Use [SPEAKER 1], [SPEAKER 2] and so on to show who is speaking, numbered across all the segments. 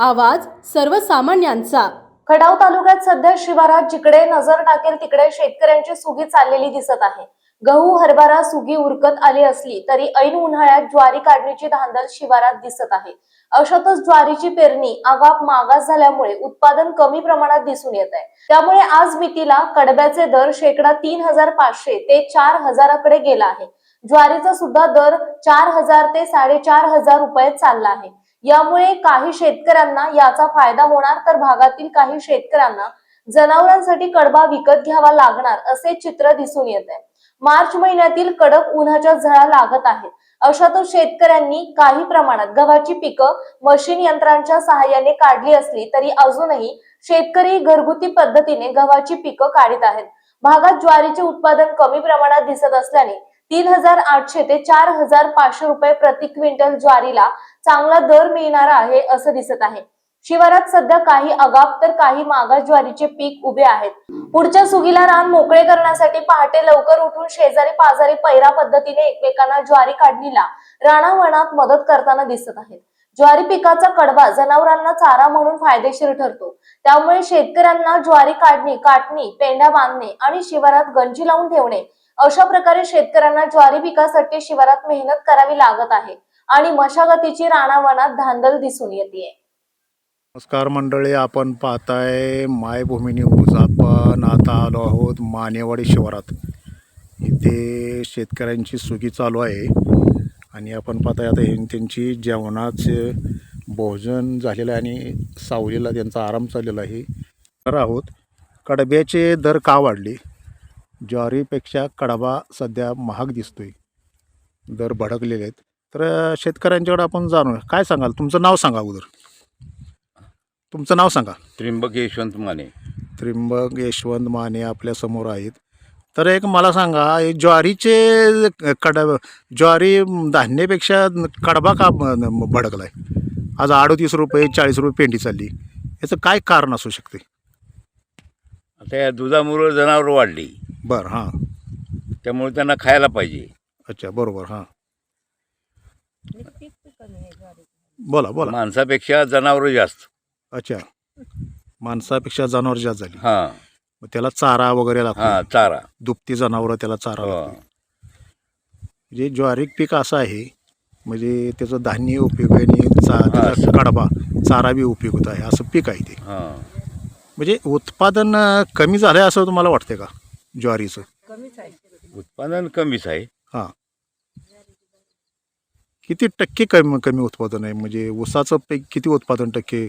[SPEAKER 1] आवाज सर्वसामान्यांचा।
[SPEAKER 2] खटाव तालुक्यात सध्या शिवारात जिकडे नजर टाकेल तिकडे शेतकऱ्यांची सुगी चाललेली दिसत आहे। गहू हरभरा सुगी उरकत आली असली तरी ऐन उन्हाळ्यात ज्वारी काढण्याची धांदल शिवारात दिसत आहे। अशातच ज्वारीची पेरणी आगाप मागास झाल्यामुळे उत्पादन कमी प्रमाणात दिसून येत आहे। त्यामुळे आज मितीला कडब्याचे दर शेकडा 3,500 ते 4,000 कडे गेला आहे। ज्वारीचा सुद्धा दर 4,000 ते 4,500 रुपये चालला आहे। यामुळे काही शेतकऱ्यांना याचा फायदा होणार तर भागातील काही शेतकऱ्यांना जनावरांसाठी कडबा विकत घ्यावा लागणार असे चित्र दिसून येत आहे। मार्च महिन्यातील कडक उन्हाच्या झळा लागत आहेत। अशातच शेतकऱ्यांनी काही प्रमाणात गव्हाची पिकं मशीन यंत्रांच्या सहाय्याने काढली असली तरी अजूनही शेतकरी घरगुती पद्धतीने गव्हाची पिकं काढत आहेत। भागात ज्वारीचे उत्पादन कमी प्रमाणात दिसत असल्याने 3,800 ते 4,500 रुपये प्रति क्विंटल ज्वारीला चांगला दर मिळणार आहे असं दिसत आहे। शिवारात सध्या काही आगाप तर काही मागास ज्वारीचे पीक उभे आहेत। पुढच्या सुगीला रान मोकळे करण्यासाठी पहाटे लवकर उठून शेजारी पाजारी पैरा पद्धतीने एकमेकांना ज्वारी काढणीला रानावनात मदत करताना दिसत आहेत। ज्वारी पिकाचा कडबा जनावरांना चारा म्हणून फायदेशीर ठरतो। त्यामुळे शेतकऱ्यांना ज्वारी काढणी, काटणी, पेंढा बांधणे आणि शिवारात गंजी लावून ठेवणे अशा प्रकारे शेतकऱ्यांना ज्वारी पिकासाठी शिवारात मेहनत करावी लागत आहे आणि मशागतीची रानावनात धांदल दिसून येते।
[SPEAKER 3] नमस्कार मंडळी, आपण पाहताय मायभूमी न्यूज। आपण आता आलो आहोत मानेवाडी शिवारात। इथे शेतकऱ्यांची सुगी चालू आहे आणि आपण पाहताय आता त्यांची जेवणाचे भोजन झालेलं आहे आणि सावलीला त्यांचा आराम चाललेला आहे। तर आहोत कडब्याचे दर का वाढले? ज्वारीपेक्षा कडबा सध्या महाग दिसतोय, दर भडकलेले आहेत। तर शेतकऱ्यांच्याकडे आपण जाणू, काय सांगाल? तुमचं नाव सांगा अगोदर, तुमचं नाव सांगा।
[SPEAKER 4] त्र्यंबक यशवंत माने।
[SPEAKER 3] त्र्यंबक यशवंत माने आपल्या समोर आहेत। तर एक मला सांगा, हे ज्वारीचे ज्वारी धान्यापेक्षा कडबा का भडकलाय? आज 38 रुपये 40 रुपये पेंडी चालली, याचं काय कारण असू शकते?
[SPEAKER 4] आता या दुधामुळे जनावर वाढली।
[SPEAKER 3] बरं, हां,
[SPEAKER 4] त्यामुळे त्यांना खायला पाहिजे।
[SPEAKER 3] अच्छा, बरोबर, हां, बोला बोला।
[SPEAKER 4] माणसापेक्षा जनावर जास्त।
[SPEAKER 3] अच्छा, माणसापेक्षा जनावर जास्त झाली।
[SPEAKER 4] हां,
[SPEAKER 3] मग त्याला चारा वगैरे लागतो।
[SPEAKER 4] हां, चारा,
[SPEAKER 3] दुभती जनावरं त्याला चारा
[SPEAKER 4] हो.
[SPEAKER 3] लागतो। म्हणजे ज्वारी पीक असं आहे, म्हणजे त्याचं धान्य उपयोग आणि त्याचा कडबा चारा बी उपयोग आहे, असं पीक आहे ते।
[SPEAKER 4] हां,
[SPEAKER 3] म्हणजे उत्पादन कमी झालं आहे असं तुम्हाला वाटते का ज्वारीचं?
[SPEAKER 4] उत्पादन कमीच आहे।
[SPEAKER 3] हां, किती टक्के कमी उत्पादन आहे? म्हणजे ऊसाचं पीक किती उत्पादन टक्के?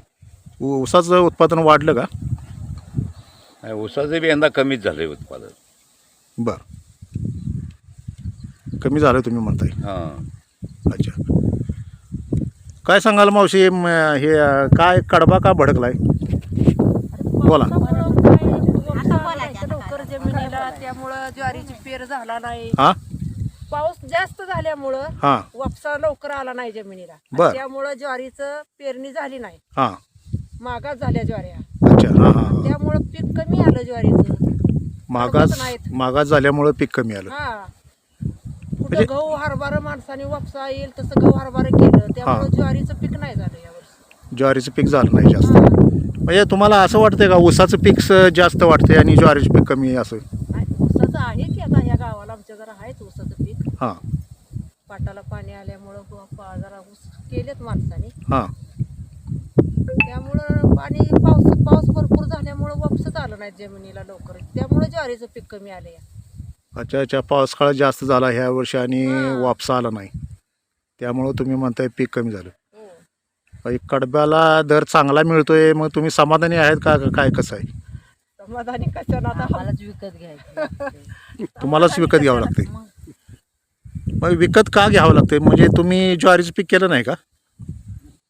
[SPEAKER 3] ऊसाचं उत्पादन वाढलं का?
[SPEAKER 4] ऊसाचं बी यंदा कमीच झालं आहे उत्पादन।
[SPEAKER 3] बरं, कमी झालं तुम्ही म्हणताय?
[SPEAKER 4] हां,
[SPEAKER 3] अच्छा, काय सांगाल मावशी? हे काय कडबा का भडकलाय? बोला।
[SPEAKER 5] लवकर जमिनीला त्यामुळं ज्वारीची पेर झाला नाही।
[SPEAKER 3] हां,
[SPEAKER 5] पाऊस जास्त झाल्यामुळं
[SPEAKER 3] हां,
[SPEAKER 5] वापसा लवकर आला नाही जमिनीला,
[SPEAKER 3] बर.
[SPEAKER 5] त्यामुळं ज्वारीचं पेरणी झाली नाही,
[SPEAKER 3] हां,
[SPEAKER 5] मागास झाल्या ज्वाऱ्या,
[SPEAKER 3] अच्छा, हां हां,
[SPEAKER 5] त्यामुळं पीक कमी आलं ज्वारीचं।
[SPEAKER 3] मागास झाल्यामुळं पीक कमी आलं।
[SPEAKER 5] हा, कुठं गहू हरभरा माणसाने वापसा येईल तसं गहू हरभरा केलं, त्यामुळं ज्वारीचं पीक नाही झालं यावर्षी।
[SPEAKER 3] ज्वारीचं पीक झालं नाही जास्त। म्हणजे तुम्हाला असं वाटतंय का ऊसाचं पीक जास्त वाटतंय आणि ज्वारीचं पीक कमी असं?
[SPEAKER 5] ऊसाचं आहे की आता या गावाला आमच्या जरा आहेच ऊसाचं पीक।
[SPEAKER 3] हां,
[SPEAKER 5] पाटाला पाणी आल्यामुळं जरा ऊस केलेत माणसाने,
[SPEAKER 3] हां,
[SPEAKER 5] त्यामुळं पाणी पाऊस भरपूर झाल्यामुळं वापसच आलं नाही जमिनीला लवकर, त्यामुळे ज्वारीचं पीक कमी आलं या।
[SPEAKER 3] अच्छा अच्छा, पावसाळा जास्त झाला ह्या वर्षी आणि वापसा आला नाही, त्यामुळं तुम्ही म्हणताय पीक कमी झालं। कडब्याला दर चांगला मिळतोय, मग तुम्ही समाधानी आहेत का? काय कसं आहे
[SPEAKER 5] समाधानी कशाला? आता
[SPEAKER 6] आम्हालाच विकत घ्यायचं।
[SPEAKER 3] तुम्हालाच विकत घ्यावं लागतंय? मग विकत का घ्यावं लागतंय? म्हणजे तुम्ही ज्वारीचं पीक केलं नाही का?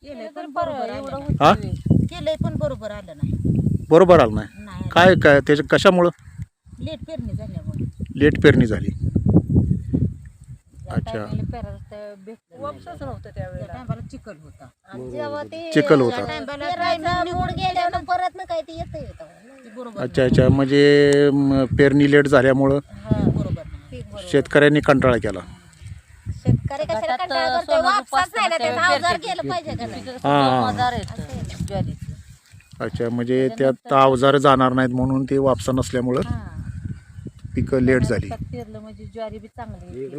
[SPEAKER 6] केलंय पण बरोबर आलं
[SPEAKER 3] हां,
[SPEAKER 6] नाही। केलंय पण बरोबर आलं नाही।
[SPEAKER 3] बरोबर आलं नाही?
[SPEAKER 6] नाही,
[SPEAKER 3] काय काय त्याच्या कशामुळं?
[SPEAKER 6] लेट पेरणी झाल्यामुळे।
[SPEAKER 3] लेट पेरणी झाली। अच्छा,
[SPEAKER 5] वापसच नव्हतं त्यावेळेला,
[SPEAKER 6] टायमाला चिखल होता,
[SPEAKER 3] चिखल होता।
[SPEAKER 6] परत काय ते येतं बरोबर।
[SPEAKER 3] अच्छा अच्छा, म्हणजे पेरणी लेट झाल्यामुळं
[SPEAKER 6] बरोबर
[SPEAKER 3] शेतकऱ्यांनी कंटाळा केला।
[SPEAKER 6] शेतकरी कशाला कंटाळा करतोय? वापसाच नाही ना, त्याचं अवजार गेलं पाहिजे का नाही?
[SPEAKER 3] हां अच्छा, म्हणजे त्यात अवजार जाणार नाहीत म्हणून ते वापसा नसल्यामुळं पिकं लेट झाली.
[SPEAKER 6] पेरलं म्हणजे ज्वारी बी चांगली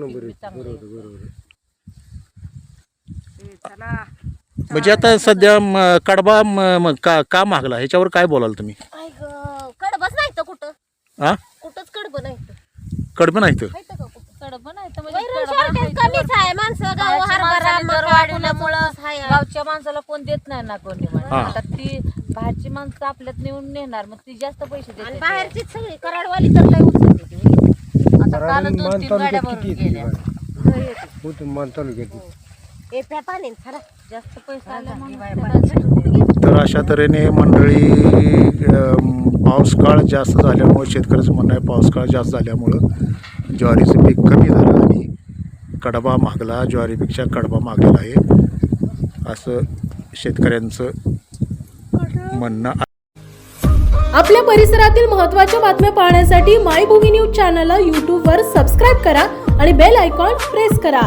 [SPEAKER 3] म्हणजे आता सध्या कडबा का मागला ह्याच्यावर काय बोलाल तुम्ही?
[SPEAKER 6] कडबच नाही तर कुठं
[SPEAKER 3] हा
[SPEAKER 6] कुठंच कडबं नाही
[SPEAKER 3] कडबं नाही तर
[SPEAKER 6] कडबं नाही तर म्हणजे कमीच आहे माणसं गहू हरभरा
[SPEAKER 7] गावच्या माणसाला कोण देत नाही ना कोणी
[SPEAKER 3] हा.
[SPEAKER 7] आता ती बाहेरची माणसं आपल्यात नेऊन नेणार मग ती जास्त पैसे
[SPEAKER 6] आणि
[SPEAKER 7] देते.
[SPEAKER 6] बाहेरचीच सगळी कराडवाली तर लय उचलते ती.
[SPEAKER 7] आता काल 2-3 गाड्या भरून गेल्या.
[SPEAKER 6] एप्या पाणी खरा
[SPEAKER 7] जास्त पैसे आले म्हणून
[SPEAKER 3] तर अशा तऱ्हेने मंडळी पावसाकाळ जास्त झाल्यामुळे शेतकऱ्याचं म्हणणं आहे पावसाकाळ जास्त झाल्यामुळं ज्वारीचं पीक कमी झालं आणि कडबा मागला, ज्वारीपेक्षा कडबा मागलेला आहे असं शेतकऱ्यांचं म्हणणं आहे.
[SPEAKER 1] आपल्या परिसरातील महत्त्वाच्या बातम्या पाहण्यासाठी मायभूमी न्यूज चॅनलला यूट्यूबवर सबस्क्राईब करा आणि बेल आयकॉन प्रेस करा.